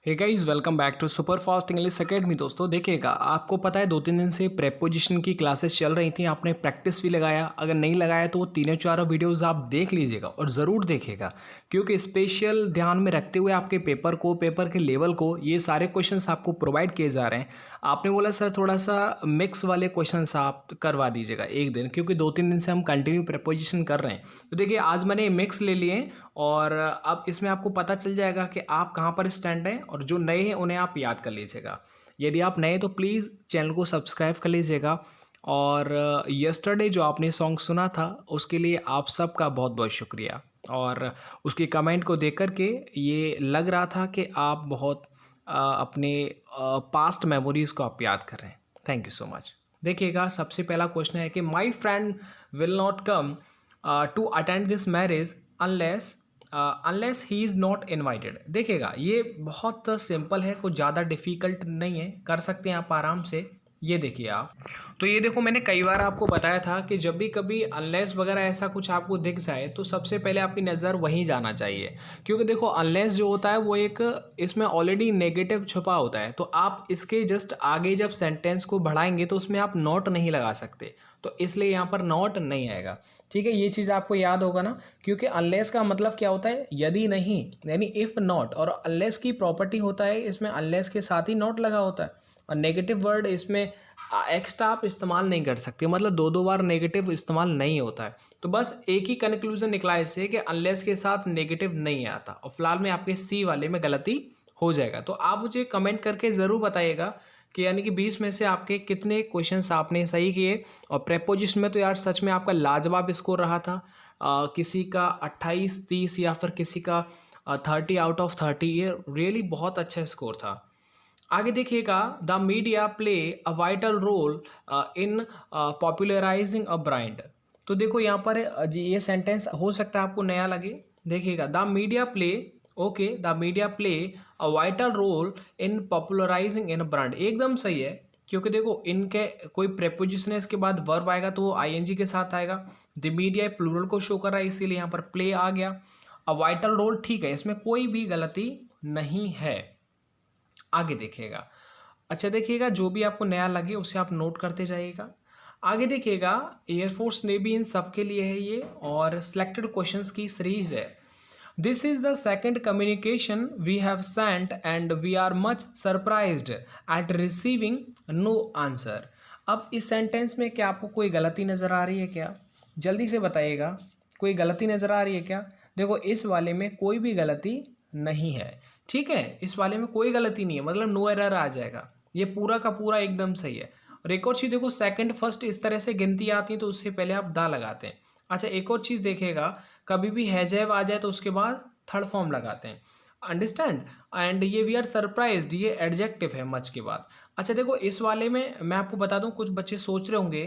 Hey guys, welcome back to Super Fast English Academy. दोस्तों देखिएगा, आपको पता है 2-3 दिन से प्रेपोजिशन की क्लासेस चल रही थी। आपने प्रैक्टिस भी लगाया, अगर नहीं लगाया तो वो तीनों चारों वीडियोस आप देख लीजिएगा और ज़रूर देखिएगा, क्योंकि स्पेशल ध्यान में रखते हुए आपके पेपर के लेवल को ये सारे क्वेश्चंस आपको प्रोवाइड किए जा रहे हैं। आपने बोला सर थोड़ा सा मिक्स वाले क्वेश्चंस आप करवा दीजिएगा एक दिन, क्योंकि 2-3 दिन से हम कंटिन्यू प्रेपोजिशन कर रहे हैं। तो देखिए, आज मैंने मिक्स ले लिए और अब इसमें आपको पता चल जाएगा कि आप कहाँ पर स्टैंड हैं, और जो नए हैं उन्हें आप याद कर लीजिएगा। यदि आप नए तो प्लीज़ चैनल को सब्सक्राइब कर लीजिएगा। और यस्टरडे जो आपने सॉन्ग सुना था उसके लिए आप सबका बहुत बहुत शुक्रिया। और उसकी कमेंट को देख कर के ये लग रहा था कि आप बहुत अपने पास्ट मेमोरीज़ को आप याद कर रहे हैं। Thank you so much. देखिएगा, सबसे पहला क्वेश्चन है कि my friend will not come to attend this marriage unless he is not invited. देखिएगा, ये बहुत सिंपल है, कुछ ज़्यादा डिफ़िकल्ट नहीं है, कर सकते हैं आप आराम से। ये देखिए आप, तो ये देखो, मैंने कई बार आपको बताया था कि जब भी कभी अनलेस वगैरह ऐसा कुछ आपको दिख जाए तो सबसे पहले आपकी नज़र वहीं जाना चाहिए, क्योंकि देखो अनलेस जो होता है वो एक इसमें ऑलरेडी नेगेटिव छुपा होता है। तो आप इसके जस्ट आगे जब सेंटेंस को बढ़ाएंगे तो उसमें आप नॉट नहीं लगा सकते, तो इसलिए यहाँ पर नॉट नहीं आएगा। ठीक है, ये चीज़ आपको याद होगा ना, क्योंकि अनलेस का मतलब क्या होता है, यदि नहीं, यानी इफ़ नॉट। और अनलेस की प्रॉपर्टी होता है, इसमें अनलेस के साथ ही नॉट लगा होता है। और नेगेटिव वर्ड इसमें एक्स्ट्रा आप इस्तेमाल नहीं कर सकते, मतलब दो बार नेगेटिव इस्तेमाल नहीं होता है। तो बस एक ही कंक्लूजन निकला इससे कि अनलेस के साथ नेगेटिव नहीं आता। और फिलहाल में आपके सी वाले में गलती हो जाएगा। तो आप मुझे कमेंट करके ज़रूर बताइएगा कि यानी कि 20 में से आपके कितने क्वेश्चंस आपने सही किए। और प्रेपोजिशन में तो यार सच में आपका लाजवाब स्कोर रहा था। किसी का 28, 30 या फिर किसी का 30 आउट ऑफ 30। ये रियली बहुत अच्छा स्कोर था। आगे देखिएगा, the media play a vital role in popularising a brand. तो देखो यहाँ पर जी ये सेंटेंस हो सकता है आपको नया लगे। देखिएगा, the media play, okay, the media play a vital role in popularising in brand, एकदम सही है। क्योंकि देखो इनके कोई प्रेपोजिशन है, इसके बाद वर्ब आएगा तो वो आईएनजी के साथ आएगा। द मीडिया प्लूरल को शो कर रहा है, इसीलिए यहाँ पर प्ले आ गया। अ वाइटल रोल, ठीक है, इसमें कोई भी गलती नहीं है। आगे देखिएगा, अच्छा देखिएगा, जो भी आपको नया लगे उसे आप नोट करते जाइएगा। आगे देखिएगा, एयरफोर्स नेवी इन सब के लिए है ये, और सिलेक्टेड क्वेश्चंस की सीरीज है। This is the second communication we have sent and we are much surprised at receiving no answer. अब इस सेंटेंस में क्या आपको कोई गलती नज़र आ रही है क्या? जल्दी से बताइएगा, कोई गलती नज़र आ रही है क्या? देखो, इस वाले में कोई भी गलती नहीं है। ठीक है, इस वाले में कोई गलती नहीं है, मतलब नो एरर आ जाएगा। ये पूरा का पूरा एकदम सही है। और एक और चीज़ देखो, सेकंड फर्स्ट इस तरह से गिनती आती है तो उससे पहले आप दा लगाते हैं। अच्छा, एक और चीज़ देखिएगा, कभी भी हैजैव आ जाए तो उसके बाद थर्ड फॉर्म लगाते हैं। अंडरस्टैंड? एंड ये वी आर सरप्राइज्ड, ये एडजेक्टिव है मच के बाद। अच्छा देखो, इस वाले में मैं आपको बता दूं, कुछ बच्चे सोच रहे होंगे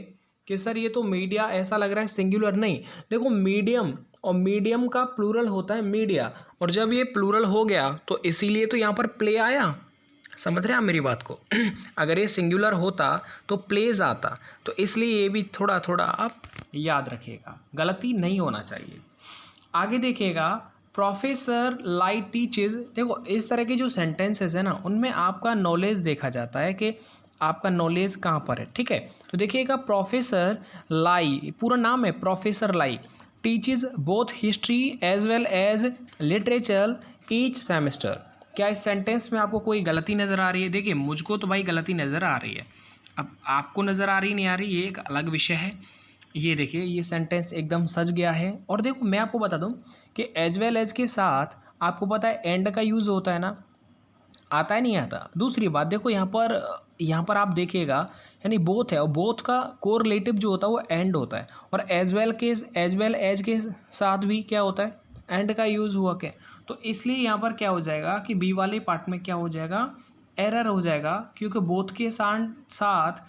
कि सर ये तो मीडिया ऐसा लग रहा है सिंगुलर। नहीं, देखो मीडियम, और मीडियम का प्लूरल होता है मीडिया, और जब ये प्लूरल हो गया तो इसीलिए तो यहाँ पर प्ले आया। समझ रहे हैं आप मेरी बात को? अगर ये सिंगुलर होता तो प्लेज आता, तो इसलिए ये भी थोड़ा थोड़ा आप याद रखिएगा, गलती नहीं होना चाहिए। आगे देखिएगा, प्रोफेसर लाई टीचेज। देखो, इस तरह के जो सेंटेंसेस है ना, उनमें आपका नॉलेज देखा जाता है कि आपका नॉलेज कहाँ पर है। ठीक है, तो देखिएगा, प्रोफेसर लाई, पूरा नाम है professor Lai, teaches both history as well as literature each semester. क्या इस सेंटेंस में आपको कोई गलती नज़र आ रही है? देखिए, मुझको तो भाई गलती नज़र आ रही है, अब आपको नज़र आ रही नहीं आ रही, ये एक अलग विषय है। ये देखिए, ये सेंटेंस एकदम सज गया है। और देखो, मैं आपको बता दूं कि एज वेल एज के साथ आपको पता है एंड का यूज़ होता है ना, आता है नहीं आता? दूसरी बात देखो, यहाँ पर आप देखिएगा, यानी बोथ है, और बोथ का कोरिलेटिव जो होता है वो एंड होता है। और एज वेल एज के साथ भी क्या होता है, एंड का यूज़ हुआ क्या। तो इसलिए यहाँ पर क्या हो जाएगा कि बी वाले पार्ट में क्या हो जाएगा, एरर हो जाएगा, क्योंकि बोथ के साथ साथ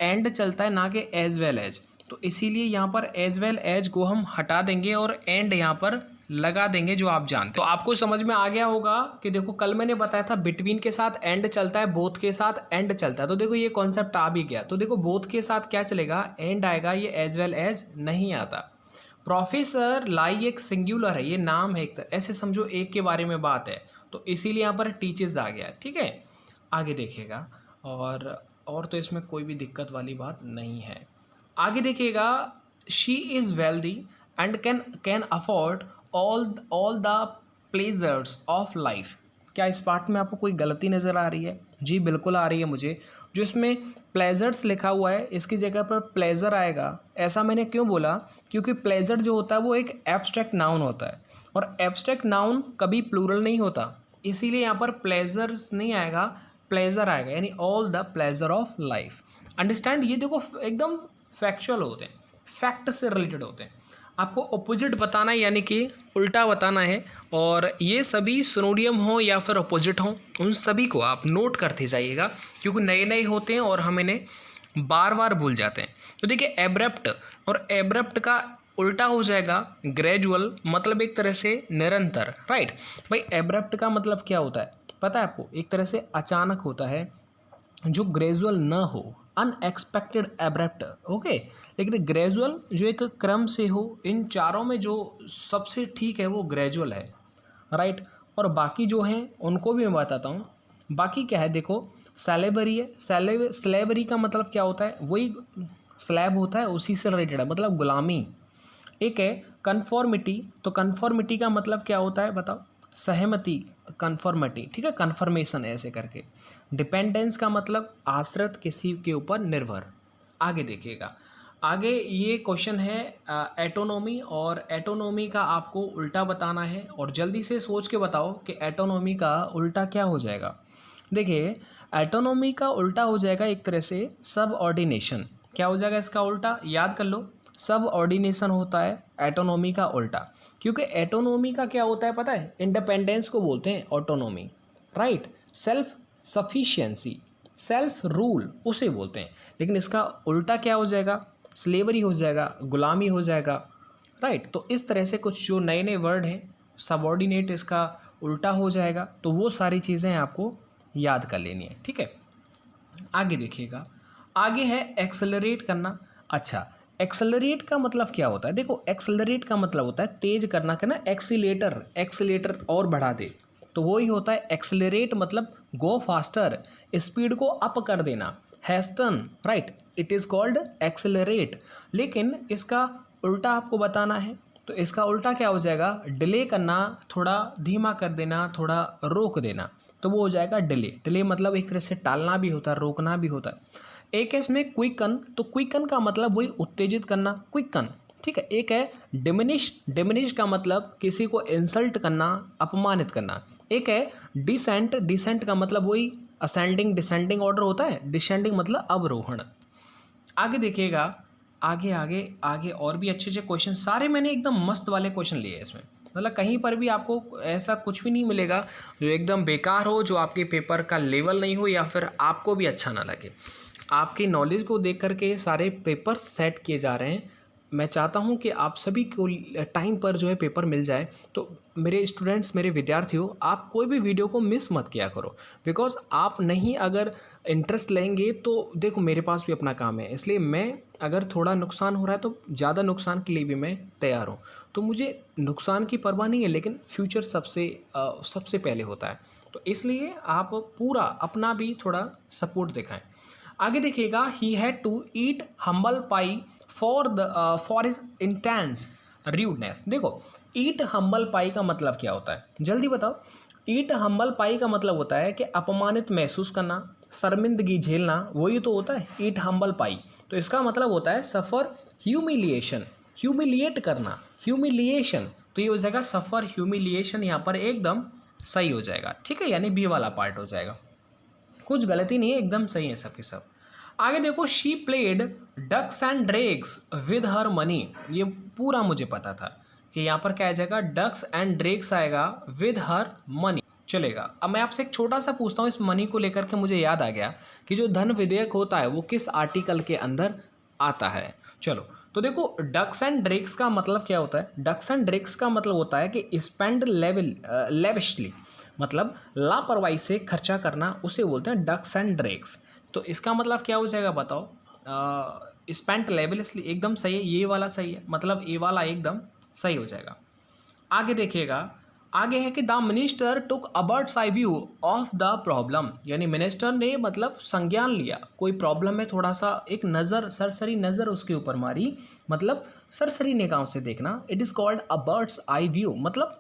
एंड चलता है, ना कि एज वेल एज। तो इसीलिए यहाँ पर एज वेल एज को हम हटा देंगे और एंड यहाँ पर लगा देंगे, जो आप जानते हैं। तो आपको समझ में आ गया होगा कि देखो, कल मैंने बताया था बिटवीन के साथ एंड चलता है, बोथ के साथ एंड चलता है। तो देखो, ये कॉन्सेप्ट आ भी गया। तो देखो, बोथ के साथ क्या चलेगा, एंड आएगा, ये एज वेल एज नहीं आता। प्रोफेसर लाई एक सिंगुलर है, ये नाम है, एक तरह ऐसे समझो एक के बारे में बात है। तो इसीलिए यहाँ पर टीचेस आ गया, ठीक है। आगे देखिएगा, और तो इसमें कोई भी दिक्कत वाली बात नहीं है। आगे देखिएगा, she is wealthy and can afford all the pleasures of life. क्या इस पार्ट में आपको कोई गलती नज़र आ रही है? जी बिल्कुल आ रही है मुझे। जो इसमें प्लेजर्स लिखा हुआ है इसकी जगह पर प्लेजर आएगा। ऐसा मैंने क्यों बोला? क्योंकि प्लेजर जो होता है वो एक एब्स्ट्रैक्ट नाउन होता है, और एब्स्ट्रैक्ट नाउन कभी प्लूरल नहीं होता, इसीलिए यहाँ पर प्लेजर्स नहीं आएगा, प्लेजर आएगा, यानी all the pleasure of life. Understand? ये देखो एकदम फैक्चुअल होते हैं, फैक्ट से रिलेटेड होते हैं। आपको ऑपोजिट बताना है, यानी कि उल्टा बताना है, और ये सभी सिनोनियम हो या फिर ऑपोजिट हो, उन सभी को आप नोट करते जाइएगा, क्योंकि नए नए होते हैं और हम इन्हें बार बार भूल जाते हैं। तो देखिए एब्रप्ट, और एब्रप्ट का उल्टा हो जाएगा ग्रेजुअल, मतलब एक तरह से निरंतर, राइट। भाई एब्रप्ट का मतलब क्या होता है पता है आपको? एक तरह से अचानक होता है, जो ग्रेजुअल न हो, अनएक्सपेक्टेड एब्रप्ट, ओके। लेकिन ग्रेजुअल जो एक क्रम से हो, इन चारों में जो सबसे ठीक है वो ग्रेजुअल है, राइट। और बाकी जो हैं उनको भी मैं बताता हूँ। बाकी क्या है देखो, सैलेबरी है, स्लेवरी का मतलब क्या होता है? वही स्लैब होता है, उसी से रिलेटेड है, मतलब गुलामी। एक है कन्फॉर्मिटी, तो कन्फॉर्मिटी का मतलब क्या होता है बताओ? सहमति, कन्फॉर्मिटी, ठीक है, कन्फर्मेशन ऐसे करके। डिपेंडेंस का मतलब आश्रित, किसी के ऊपर निर्भर। आगे देखिएगा, आगे ये क्वेश्चन है एटोनॉमी, और एटोनॉमी का आपको उल्टा बताना है, और जल्दी से सोच के बताओ कि एटोनॉमी का उल्टा क्या हो जाएगा। देखिए एटोनॉमी का उल्टा हो जाएगा एक तरह से सब ऑर्डिनेशन। क्या हो जाएगा इसका उल्टा? याद कर लो, सब ऑर्डिनेशन होता है एटोनॉमी का उल्टा। क्योंकि एटोनॉमी का क्या होता है पता है? इंडिपेंडेंस को बोलते हैं autonomy, right. Self sufficiency, self rule उसे बोलते हैं। लेकिन इसका उल्टा क्या हो जाएगा? स्लेवरी हो जाएगा, गुलामी हो जाएगा, राइट। तो इस तरह से कुछ जो नए नए वर्ड हैं, सबऑर्डिनेट इसका उल्टा हो जाएगा, तो वो सारी चीज़ें आपको याद कर लेनी है, ठीक है। आगे देखिएगा, आगे है एक्सेलरेट करना। अच्छा, एक्सेलरेट का मतलब क्या होता है? देखो एक्सेलरेट का मतलब होता है तेज करना, कहना एक्सीलेटर, एक्सीलेटर और बढ़ा दे, तो वही होता है एक्सेलरेट, मतलब गो फास्टर, स्पीड को अप कर देना, hasten, right, it is called accelerate. लेकिन इसका उल्टा आपको बताना है, तो इसका उल्टा क्या हो जाएगा? डिले करना, थोड़ा धीमा कर देना, थोड़ा रोक देना, तो वो हो जाएगा डिले। डिले मतलब एक तरह से टालना भी होता है, रोकना भी होता है। एक है इसमें क्विकन, तो क्विकन का मतलब वही उत्तेजित करना, क्विकन, ठीक है। एक है डिमिनिश, डिमिनिश का मतलब किसी को इंसल्ट करना, अपमानित करना। एक है डिसेंट, डिसेंट का मतलब वही असेंडिंग डिसेंडिंग ऑर्डर होता है, डिसेंडिंग मतलब अवरोहण। आगे देखिएगा, आगे आगे आगे और भी अच्छे अच्छे क्वेश्चन, सारे मैंने एकदम मस्त वाले क्वेश्चन लिए हैं इसमें, मतलब कहीं पर भी आपको ऐसा कुछ भी नहीं मिलेगा जो एकदम बेकार हो, जो आपके पेपर का लेवल नहीं हो, या फिर आपको भी अच्छा ना लगे। आपकी नॉलेज को देख करके ये सारे पेपर सेट किए जा रहे हैं। मैं चाहता हूं कि आप सभी को टाइम पर जो है पेपर मिल जाए। तो मेरे स्टूडेंट्स, मेरे विद्यार्थियों, आप कोई भी वीडियो को मिस मत किया करो, बिकॉज आप नहीं अगर इंटरेस्ट लेंगे तो देखो मेरे पास भी अपना काम है, इसलिए मैं अगर थोड़ा नुकसान हो रहा है तो ज़्यादा नुकसान के लिए भी मैं तैयार हूँ। तो मुझे नुकसान की परवाह नहीं है, लेकिन फ्यूचर सबसे पहले होता है। तो इसलिए आप पूरा अपना भी थोड़ा सपोर्ट दिखाएं। आगे देखिएगा, he had to eat humble pie for his intense rudeness. देखो ईट हम्बल पाई का मतलब क्या होता है? जल्दी बताओ। ईट हम्बल पाई का मतलब होता है कि अपमानित महसूस करना, शर्मिंदगी झेलना, वही तो होता है ईट हम्बल पाई। तो इसका मतलब होता है सफ़र ह्यूमिलिएशन, ह्यूमिलिएट करना, ह्यूमिलिएशन। तो ये हो जाएगा सफ़र ह्यूमिलिएशन, यहाँ पर एकदम सही हो जाएगा, ठीक है, यानी बी वाला पार्ट हो जाएगा। कुछ गलती नहीं है, एकदम सही है सब के सब। आगे देखो, she played ducks and drakes with her money. ये पूरा मुझे पता था कि यहाँ पर क्या आ जाएगा, डक्स एंड ड्रेक्स आएगा विद हर मनी, चलेगा। अब मैं आपसे एक छोटा सा पूछता हूँ इस मनी को लेकर के, मुझे याद आ गया कि जो धन विधेयक होता है वो किस आर्टिकल के अंदर आता है। चलो तो देखो, डक्स एंड ड्रेक्स का मतलब क्या होता है? डक्स एंड ड्रेक्स का मतलब होता है कि स्पेंड लेविशली, मतलब लापरवाही से खर्चा करना, उसे बोलते हैं डक्स एंड ड्रेक्स। तो इसका मतलब क्या हो जाएगा बताओ? स्पेंट लेविशली एकदम सही है, ये वाला सही है, मतलब ये वाला एकदम सही हो जाएगा। आगे देखिएगा, आगे है कि the minister took a bird's eye view of the problem, यानी मिनिस्टर ने मतलब संज्ञान लिया, कोई प्रॉब्लम है थोड़ा सा एक नज़र, सरसरी नज़र उसके ऊपर मारी, मतलब सरसरी निगाहों से देखना। It is called a bird's eye view, मतलब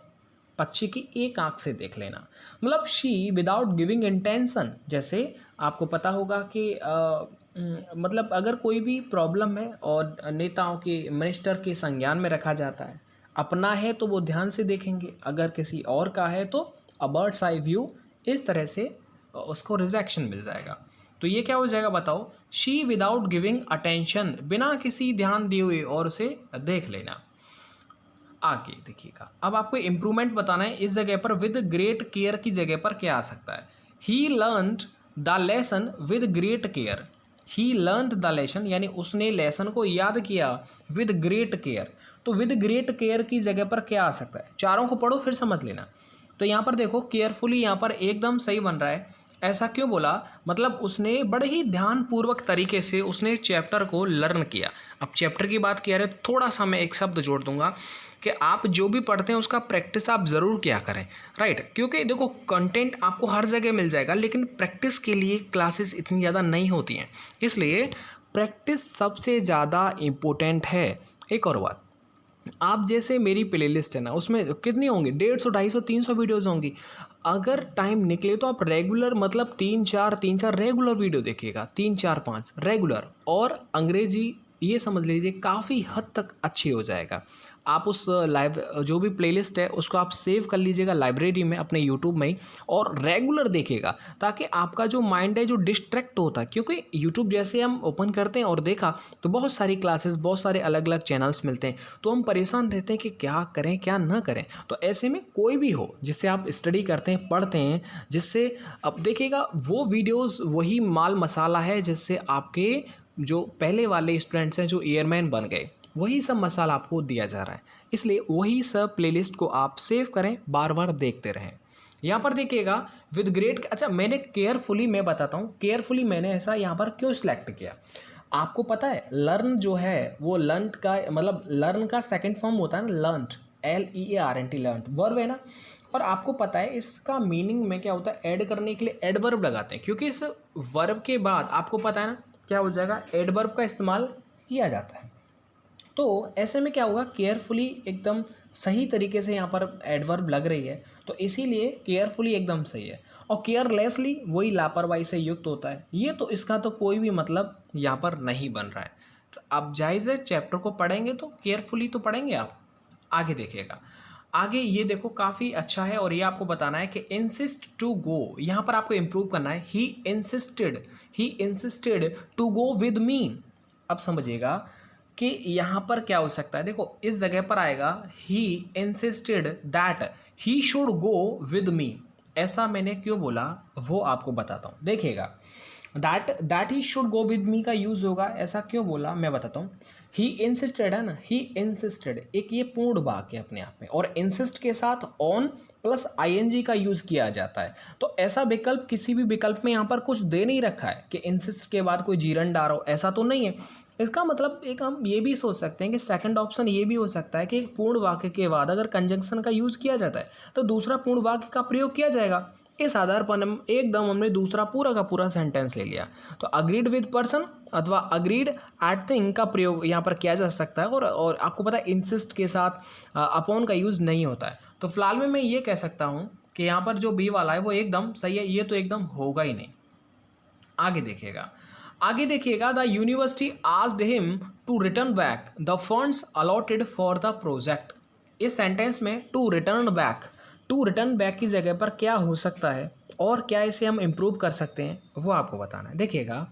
पक्षी की एक आंख से देख लेना। मतलब शी विदाउट गिविंग इंटेंशन, जैसे आपको पता होगा कि मतलब अगर कोई भी प्रॉब्लम है और नेताओं के मिनिस्टर के संज्ञान में रखा जाता है, अपना है तो वो ध्यान से देखेंगे, अगर किसी और का है तो अ बर्ड्स आई व्यू, इस तरह से उसको रिजेक्शन मिल जाएगा। तो ये क्या हो जाएगा बताओ, शी विदाउट गिविंग अटेंशन, बिना किसी ध्यान दिए हुए और उसे देख लेना। आगे देखिएगा, अब आपको इम्प्रूवमेंट बताना है, इस जगह पर विद ग्रेट केयर की जगह पर क्या आ सकता है। He learned the lesson with great care, he learned the lesson यानी उसने लेसन को याद किया विद ग्रेट केयर। तो विद ग्रेट केयर की जगह पर क्या आ सकता है, चारों को पढ़ो फिर समझ लेना। तो यहाँ पर देखो केयरफुली यहाँ पर एकदम सही बन रहा है। ऐसा क्यों बोला, मतलब उसने बड़े ही ध्यानपूर्वक तरीके से उसने चैप्टर को लर्न किया। अब चैप्टर की बात किया रहे, थोड़ा सा मैं एक शब्द जोड़ दूंगा कि आप जो भी पढ़ते हैं उसका प्रैक्टिस आप ज़रूर किया करें, राइट। क्योंकि देखो कंटेंट आपको हर जगह मिल जाएगा, लेकिन प्रैक्टिस के लिए क्लासेस इतनी ज़्यादा नहीं होती हैं, इसलिए प्रैक्टिस सबसे ज़्यादा इम्पोर्टेंट है। एक और बात, आप जैसे मेरी प्लेलिस्ट है ना, उसमें कितनी होंगी, 150, 250, 300 वीडियोज़ होंगी। अगर टाइम निकले तो आप रेगुलर, मतलब 3-4 रेगुलर वीडियो देखिएगा, 3-4-5 रेगुलर, और अंग्रेजी ये समझ लीजिए काफ़ी हद तक अच्छी हो जाएगा। आप उस लाइव जो भी प्लेलिस्ट है उसको आप सेव कर लीजिएगा लाइब्रेरी में अपने यूट्यूब में ही, और रेगुलर देखिएगा, ताकि आपका जो माइंड है जो डिस्ट्रैक्ट होता है, क्योंकि यूट्यूब जैसे हम ओपन करते हैं और देखा तो बहुत सारी क्लासेस, बहुत सारे अलग अलग चैनल्स मिलते हैं, तो हम परेशान रहते हैं कि क्या करें क्या ना करें। तो ऐसे में कोई भी हो जिससे आप स्टडी करते हैं, पढ़ते हैं, जिससे अब देखिएगा वो वीडियोस वही माल मसाला है जिससे आपके जो पहले वाले स्टूडेंट्स हैं जो एयरमैन बन गए, वही सब मसाला आपको दिया जा रहा है। इसलिए वही सब प्लेलिस्ट को आप सेव करें, बार बार देखते रहें। यहाँ पर देखिएगा विद ग्रेट, अच्छा मैंने केयरफुली, मैं बताता हूँ केयरफुली मैंने ऐसा यहाँ पर क्यों सिलेक्ट किया। आपको पता है लर्न जो है वो लर्न का मतलब लर्न का सेकंड फॉर्म होता है ना, लर्नड, LEARNT, लर्न वर्ब है ना। और आपको पता है इसका मीनिंग में क्या होता है, ऐड करने के लिए एडवर्ब लगाते हैं, क्योंकि इस वर्ब के बाद आपको पता है ना क्या हो जाएगा, एडवर्ब का इस्तेमाल किया जाता है। तो ऐसे में क्या होगा, केयरफुली एकदम सही तरीके से यहाँ पर एडवर्ब लग रही है, तो इसीलिए केयरफुली एकदम सही है। और केयरलेसली वही लापरवाही से युक्त होता है, ये तो इसका तो कोई भी मतलब यहाँ पर नहीं बन रहा है। तो आप जायज़ है चैप्टर को पढ़ेंगे तो केयरफुली तो पढ़ेंगे आप। आगे देखिएगा, आगे ये देखो काफ़ी अच्छा है, और ये आपको बताना है कि इंसिस्ट टू गो, यहाँ पर आपको इम्प्रूव करना है। He insisted to go with me. अब समझिएगा कि यहाँ पर क्या हो सकता है, देखो इस जगह पर आएगा he insisted that he should go with मी। ऐसा मैंने क्यों बोला वो आपको बताता हूँ, देखिएगा। That he should go with मी का यूज़ होगा, ऐसा क्यों बोला मैं बताता हूँ। ही इंसिस्टेड है ना, ही इंसिस्टेड एक ये पूर्ण वाक्य अपने आप में, और इंसिस्ट के साथ ऑन प्लस ING का यूज़ किया जाता है। तो ऐसा विकल्प किसी भी विकल्प में यहाँ पर कुछ दे नहीं रखा है कि इंसिस्ट के बाद कोई जीरन डालो, ऐसा तो नहीं है। इसका मतलब एक हम ये भी सोच सकते हैं कि सेकंड ऑप्शन ये भी हो सकता है कि एक पूर्ण वाक्य के बाद अगर कंजंक्शन का यूज़ किया जाता है तो दूसरा पूर्ण वाक्य का प्रयोग किया जाएगा। इस आधार पर हम एकदम हमने दूसरा पूरा का पूरा सेंटेंस ले लिया। तो अग्रीड विद पर्सन अथवा अग्रीड एट थिंग का प्रयोग यहाँ पर किया जा सकता है, और आपको पता है इंसिस्ट के साथ अपॉन का यूज़ नहीं होता है। तो फिलहाल में मैं ये कह सकता हूँ कि यहाँ पर जो बी वाला है वो एकदम सही है, ये तो एकदम होगा ही नहीं। आगे देखिएगा the university asked him to return back the funds allotted for the project. इस सेंटेंस में टू रिटर्न बैक की जगह पर क्या हो सकता है और क्या इसे हम इम्प्रूव कर सकते हैं वो आपको बताना है। देखिएगा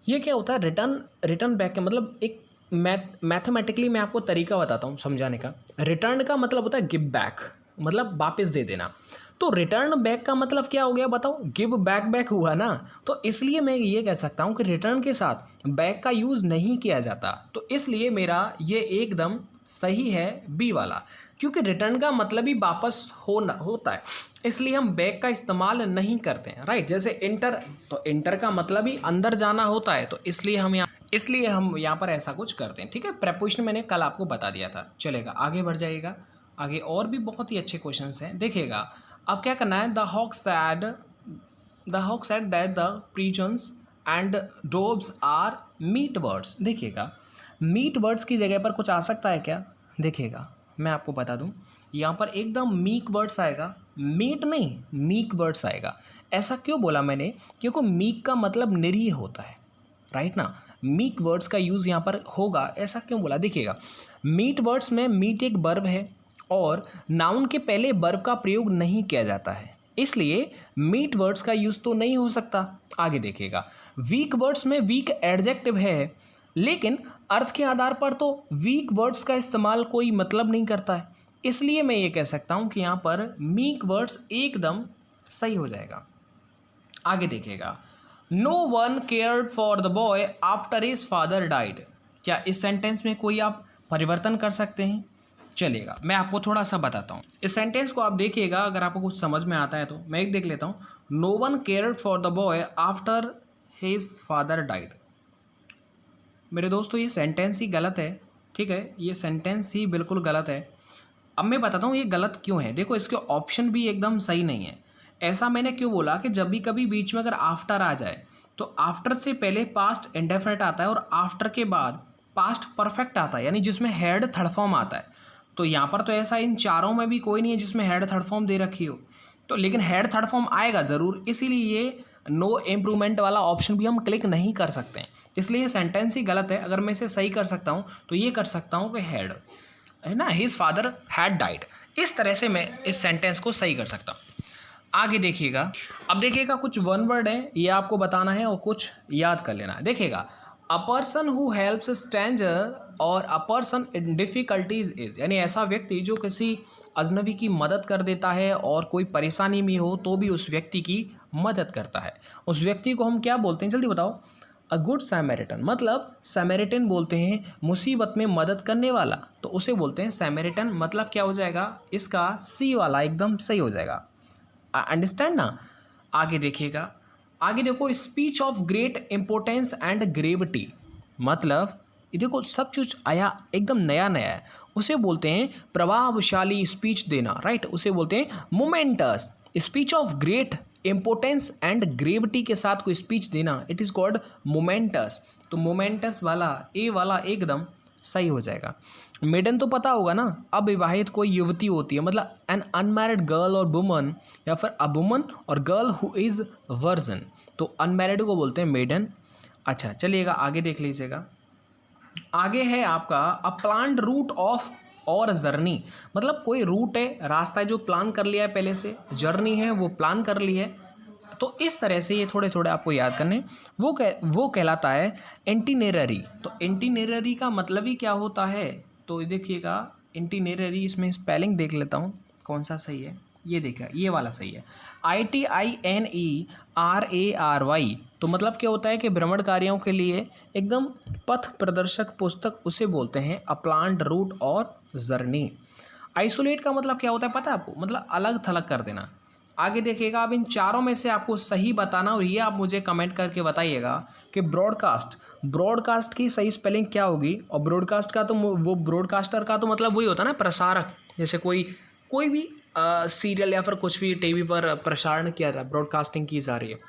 ये क्या होता है, रिटर्न बैक का मतलब एक मैथमेटिकली मैं आपको तरीका बताता हूँ समझाने का। रिटर्न का मतलब होता है गिव बैक, मतलब वापस दे देना। तो रिटर्न बैक का मतलब क्या हो गया बताओ, गिव बैक हुआ ना। तो इसलिए मैं ये कह सकता हूँ कि रिटर्न के साथ बैक का यूज़ नहीं किया जाता, तो इसलिए मेरा ये एकदम सही है बी वाला, क्योंकि रिटर्न का मतलब ही वापस होना होता है, इसलिए हम बैक का इस्तेमाल नहीं करते हैं, राइट। जैसे इंटर, तो इंटर का मतलब ही अंदर जाना होता है, तो इसलिए हम यहाँ पर ऐसा कुछ करते हैं, ठीक है। प्रेपोजिशन मैंने कल आपको बता दिया था। चलेगा, आगे बढ़ जाइएगा। आगे और भी बहुत ही अच्छे क्वेश्चंस हैं, देखिएगा। अब क्या करना है, the hawk said that the pigeons and doves are meat birds. देखिएगा, मीट बर्ड्स की जगह पर कुछ आ सकता है क्या? देखिएगा, मैं आपको बता दूं, यहाँ पर एकदम मीक वर्ड्स आएगा, मीट नहीं मीक वर्ड्स आएगा। ऐसा क्यों बोला मैंने? क्योंकि मीक का मतलब निरीह होता है, राइट ना। मीक वर्ड्स का यूज़ यहाँ पर होगा, ऐसा क्यों बोला? देखिएगा, मीट वर्ड्स में मीट एक वर्ब है और नाउन के पहले वर्ब का प्रयोग नहीं किया जाता है, इसलिए मीट वर्ड्स का यूज़ तो नहीं हो सकता। आगे देखिएगा, वीक वर्ड्स में वीक एडजेक्टिव है, लेकिन अर्थ के आधार पर तो वीक वर्ड्स का इस्तेमाल कोई मतलब नहीं करता है, इसलिए मैं ये कह सकता हूँ कि यहाँ पर मीक वर्ड्स एकदम सही हो जाएगा। आगे देखिएगा, no one cared for the boy after his father died. क्या इस सेंटेंस में कोई आप परिवर्तन कर सकते हैं? चलिएगा, मैं आपको थोड़ा सा बताता हूँ। इस सेंटेंस को आप देखिएगा, अगर आपको कुछ समझ में आता है तो। मैं एक देख लेता हूँ, no one cared for the boy after his father died. मेरे दोस्तों, ये सेंटेंस ही गलत है, ठीक है, ये सेंटेंस ही बिल्कुल गलत है। अब मैं बताता हूँ ये गलत क्यों है। देखो, इसके ऑप्शन भी एकदम सही नहीं है। ऐसा मैंने क्यों बोला कि जब भी कभी बीच में अगर आफ्टर आ जाए तो आफ्टर से पहले पास्ट इंडेफिनिट आता है और आफ्टर के बाद पास्ट परफेक्ट आता है, यानी जिसमें हेड थर्ड फॉर्म आता है। तो यहाँ पर तो ऐसा इन चारों में भी कोई नहीं है जिसमें हेड थर्ड फॉर्म दे रखी हो, तो लेकिन हेड थर्ड फॉर्म आएगा ज़रूर, इसीलिए ये नो इम्प्रूवमेंट वाला ऑप्शन भी हम क्लिक नहीं कर सकते हैं, इसलिए ये सेंटेंस ही गलत है। अगर मैं इसे सही कर सकता हूँ तो ये कर सकता हूँ कि हेड है ना, हिज फादर हैड डाइड। इस तरह से मैं इस सेंटेंस को सही कर सकता हूँ। आगे देखिएगा, अब देखिएगा कुछ वन वर्ड है, ये आपको बताना है और कुछ याद कर लेना है। देखिएगा, a person who helps stranger और a person in difficulties is, यानी ऐसा व्यक्ति जो किसी अजनबी की मदद कर देता है और कोई परेशानी में हो तो भी उस व्यक्ति की मदद करता है, उस व्यक्ति को हम क्या बोलते हैं? जल्दी बताओ। अ गुड सैमेरिटन, मतलब सैमेरिटन बोलते हैं मुसीबत में मदद करने वाला, तो उसे बोलते हैं सैमेरिटन। मतलब क्या हो जाएगा इसका? सी वाला एकदम सही हो जाएगा। अंडरस्टैंड ना। आगे देखिएगा, आगे देखो, speech of great importance and gravity, मतलब ये देखो सब कुछ आया एकदम नया नया है, उसे बोलते हैं प्रभावशाली स्पीच देना, राइट, उसे बोलते हैं moments. Speech of great importance and gravity के साथ कोई स्पीच देना, इट इज़ कॉल्ड मोमेंटस। तो मोमेंटस वाला ए वाला एकदम सही हो जाएगा। मेडन तो पता होगा ना, अविवाहित कोई युवती होती है, मतलब एन अनमैरिड गर्ल और वुमन, या फिर अ वुमन और गर्ल हु इज़ वर्जन, तो अनमैरिड को बोलते हैं मेडन। अच्छा, चलिएगा आगे देख लीजिएगा। आगे है आपका अ प्लान्ड रूट ऑफ और जर्नी, मतलब कोई रूट है, रास्ता है जो प्लान कर लिया है पहले से, जर्नी है वो प्लान कर ली है, तो इस तरह से ये थोड़े थोड़े आपको याद करने। वो कहलाता है एंटीनेररी। तो एंटीनेररी का मतलब ही क्या होता है? तो देखिएगा, एंटीनेररी, इसमें स्पेलिंग देख लेता हूँ कौन सा सही है। ये देखिए, ये वाला सही है, ITINERARY। तो मतलब क्या होता है कि भ्रमणकारियों के लिए एकदम पथ प्रदर्शक पुस्तक, उसे बोलते हैं अ प्लान्ड रूट और जर्नी। आइसोलेट का मतलब क्या होता है पता है आपको? मतलब अलग थलग कर देना। आगे देखिएगा, अब इन चारों में से आपको सही बताना, और ये आप मुझे कमेंट करके बताइएगा कि ब्रॉडकास्ट की सही स्पेलिंग क्या होगी। और ब्रॉडकास्ट का तो वो ब्रॉडकास्टर का तो मतलब वही होता है ना, प्रसारक। जैसे कोई भी सीरियल या फिर कुछ भी टीवी पर प्रसारण किया जा रहा है, ब्रॉडकास्टिंग की जा रही है,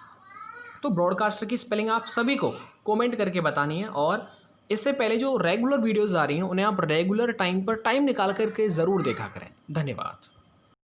तो ब्रॉडकास्टर की स्पेलिंग आप सभी को कमेंट करके बतानी है। और इससे पहले जो रेगुलर वीडियोज़ आ रही हैं उन्हें आप रेगुलर टाइम पर टाइम निकाल करके ज़रूर देखा करें। धन्यवाद।